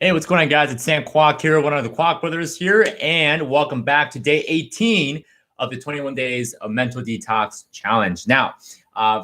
Hey, what's going on, guys? It's Sam Kwak here, one of the Kwak Brothers here, and welcome back to day 18 of the 21 Days of Mental Detox Challenge. Now,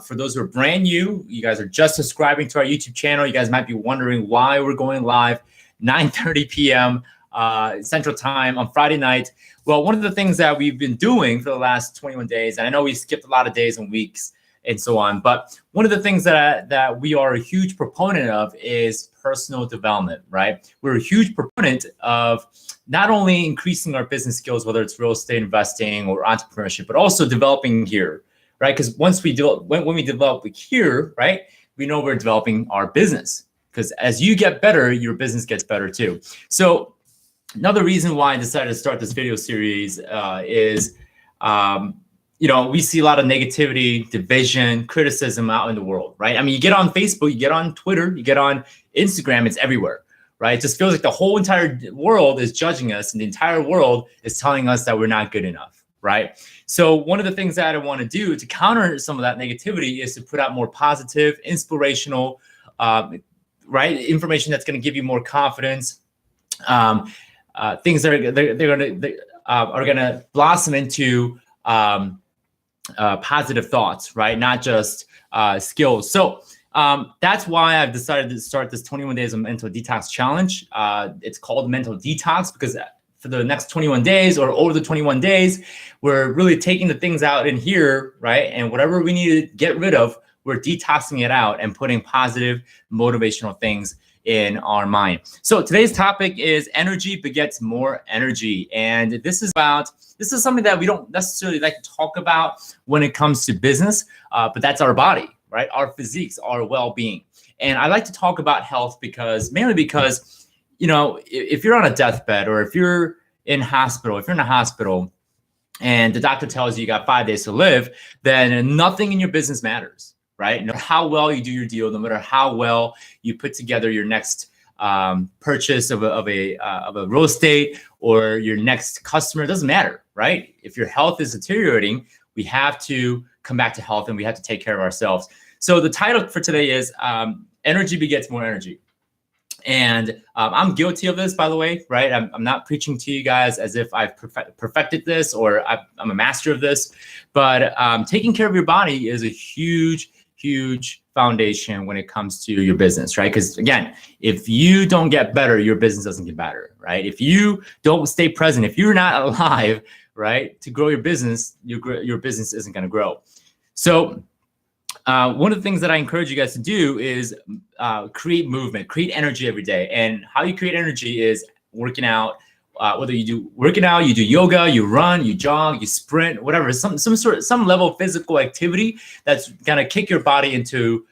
for those who are brand new, you guys are just subscribing to our YouTube channel. You guys might be wondering why we're going live 9:30 p.m. Central Time on Friday night. Well, one of the things that we've been doing for the last 21 days, and I know we skipped a lot of days and weeks and so on, but one of the things that we are a huge proponent of is personal development, right? We're a huge proponent of not only increasing our business skills, whether it's real estate investing or entrepreneurship, but also developing here, right? Because once we do, when we develop here, right, we know we're developing our business. Because as you get better, your business gets better too. So another reason why I decided to start this video series is we see a lot of negativity, division, criticism out in the world, right? I mean, you get on Facebook, you get on Twitter, you get on Instagram, it's everywhere, right? It just feels like the whole entire world is judging us and the entire world is telling us that we're not good enough, right? So one of the things that I want to do to counter some of that negativity is to put out more positive, inspirational, right? Information that's going to give you more confidence, things that are going to blossom into positive thoughts, right? Not just skills. So that's why I've decided to start this 21 Days of Mental Detox Challenge. It's called Mental Detox because for the next 21 days or over the 21 days, we're really taking the things out in here, right? And whatever we need to get rid of, we're detoxing it out and putting positive, motivational things in our mind. So today's topic is energy begets more energy. And this is something that we don't necessarily like to talk about when it comes to business, but that's our body, right? Our physiques, our well-being. And I like to talk about health mainly because, if you're on a deathbed or if you're in a hospital and the doctor tells you got 5 days to live, then nothing in your business matters. Right? No matter how well you do your deal, no matter how well you put together your next purchase of a real estate or your next customer, it doesn't matter, right? If your health is deteriorating, we have to come back to health and we have to take care of ourselves. So the title for today is Energy Begets More Energy. And I'm guilty of this, by the way, right? I'm not preaching to you guys as if I've perfected this or I'm a master of this, but taking care of your body is a huge foundation when it comes to your business, right? Because again, if you don't get better, your business doesn't get better, right? If you don't stay present, if you're not alive, right, to grow your business, your business isn't going to grow. So one of the things that I encourage you guys to do is create movement, create energy every day. And how you create energy is working out. Whether you do working out, you do yoga, you run, you jog, you sprint, whatever, some level of physical activity that's gonna kick your body into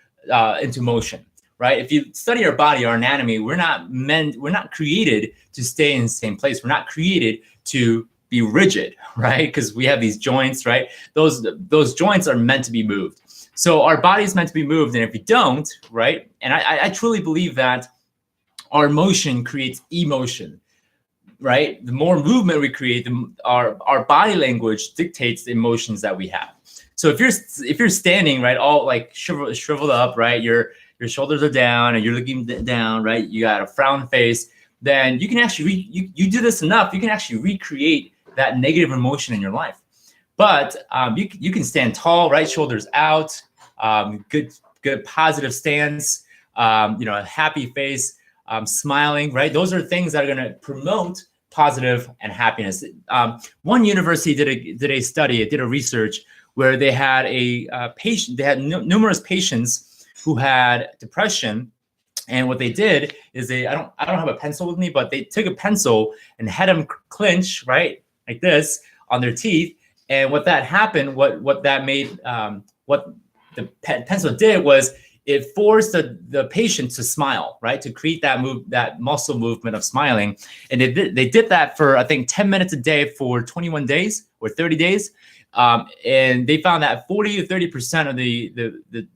motion, right? If you study our body, our anatomy, we're not created to stay in the same place. We're not created to be rigid, right? Because we have these joints, right? Those joints are meant to be moved. So our body is meant to be moved, and if we don't, right? And I truly believe that our motion creates emotion. Right? The more movement we create, our body language dictates the emotions that we have. So if you're standing, right, all like shriveled up, right, your shoulders are down and you're looking down, right, you got a frown face, then you can actually you do this enough, you can actually recreate that negative emotion in your life. But you can stand tall, right, shoulders out, good positive stance, a happy face. Smiling, right? Those are things that are going to promote positive and happiness. One university did a study, it did a research where they had a patient, they had numerous patients who had depression. And what they did is I don't have a pencil with me, but they took a pencil and had them clench, right? Like this on their teeth. And what that happened, what that made, what the pencil did was it forced the patient to smile, right? To create that muscle movement of smiling. And they did that for, I think, 10 minutes a day for 21 days or 30 days. And they found that 40 to 30% of the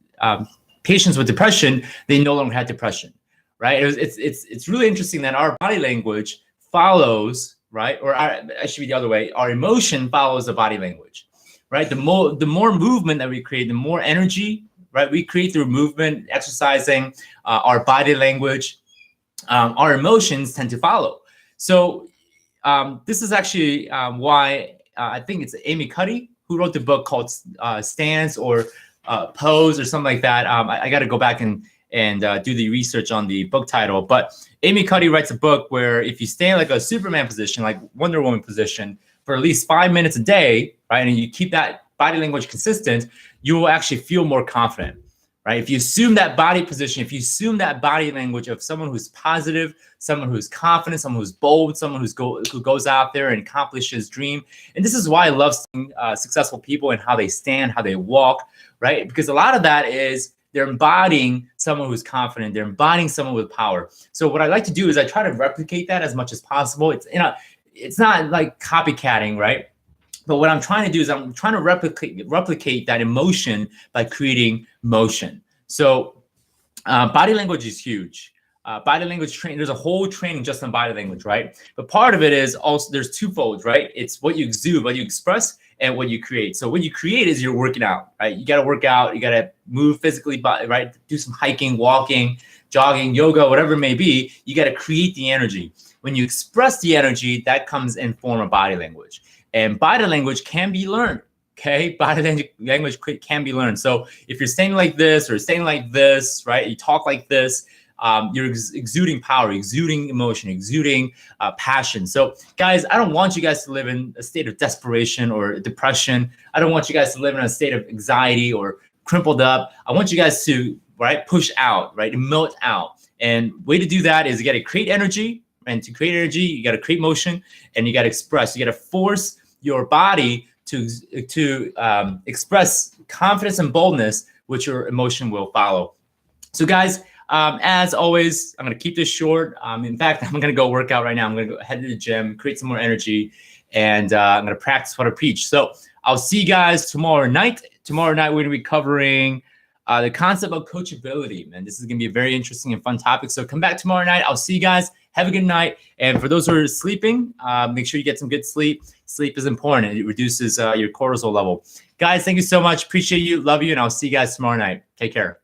patients with depression, they no longer had depression, right? It's really interesting that our body language follows, right? Or I should be the other way. Our emotion follows the body language, right? The more movement that we create, the more energy, right, we create through movement, exercising, our body language, our emotions tend to follow. So this is actually why I think it's Amy Cuddy who wrote the book called Stance or Pose or something like that. I got to go back and do the research on the book title. But Amy Cuddy writes a book where if you stay in like a Superman position, like Wonder Woman position, for at least 5 minutes a day, right, and you keep that body language consistent, you will actually feel more confident. Right? If you assume that body position, if you assume that body language of someone who's positive, someone who's confident, someone who's bold, someone who goes out there and accomplishes dream. And this is why I love seeing successful people and how they stand, how they walk, right? Because a lot of that is they're embodying someone who's confident. They're embodying someone with power. So what I like to do is I try to replicate that as much as possible. It's not like copycatting, right? But what I'm trying to do is I'm trying to replicate that emotion by creating motion. So body language is huge. Body language training, there's a whole training just on body language, right? But part of it is also, there's twofold, right? It's what you exude, what you express, and what you create. So what you create is you're working out, right? You got to work out, you got to move physically, right? Do some hiking, walking, jogging, yoga, whatever it may be. You got to create the energy. When you express the energy, that comes in form of body language. And body language can be learned, okay? Body language can be learned. So if you're saying like this or saying like this, right? You talk like this, you're exuding power, exuding emotion, exuding passion. So guys, I don't want you guys to live in a state of desperation or depression. I don't want you guys to live in a state of anxiety or crumpled up. I want you guys to, right, push out, right, emote out. And way to do that is you got to create energy. And to create energy, you got to create motion and you got to express. You got to force your body to express confidence and boldness, which your emotion will follow. So guys, as always, I'm going to keep this short. In fact, I'm going to go work out right now. I'm going to go head to the gym, create some more energy, and I'm going to practice what I preach. So I'll see you guys tomorrow night. Tomorrow night, we're going to be covering the concept of coachability. Man, this is going to be a very interesting and fun topic. So come back tomorrow night. I'll see you guys. Have a good night. And for those who are sleeping, make sure you get some good sleep. Sleep is important. It reduces your cortisol level. Guys, thank you so much. Appreciate you. Love you. And I'll see you guys tomorrow night. Take care.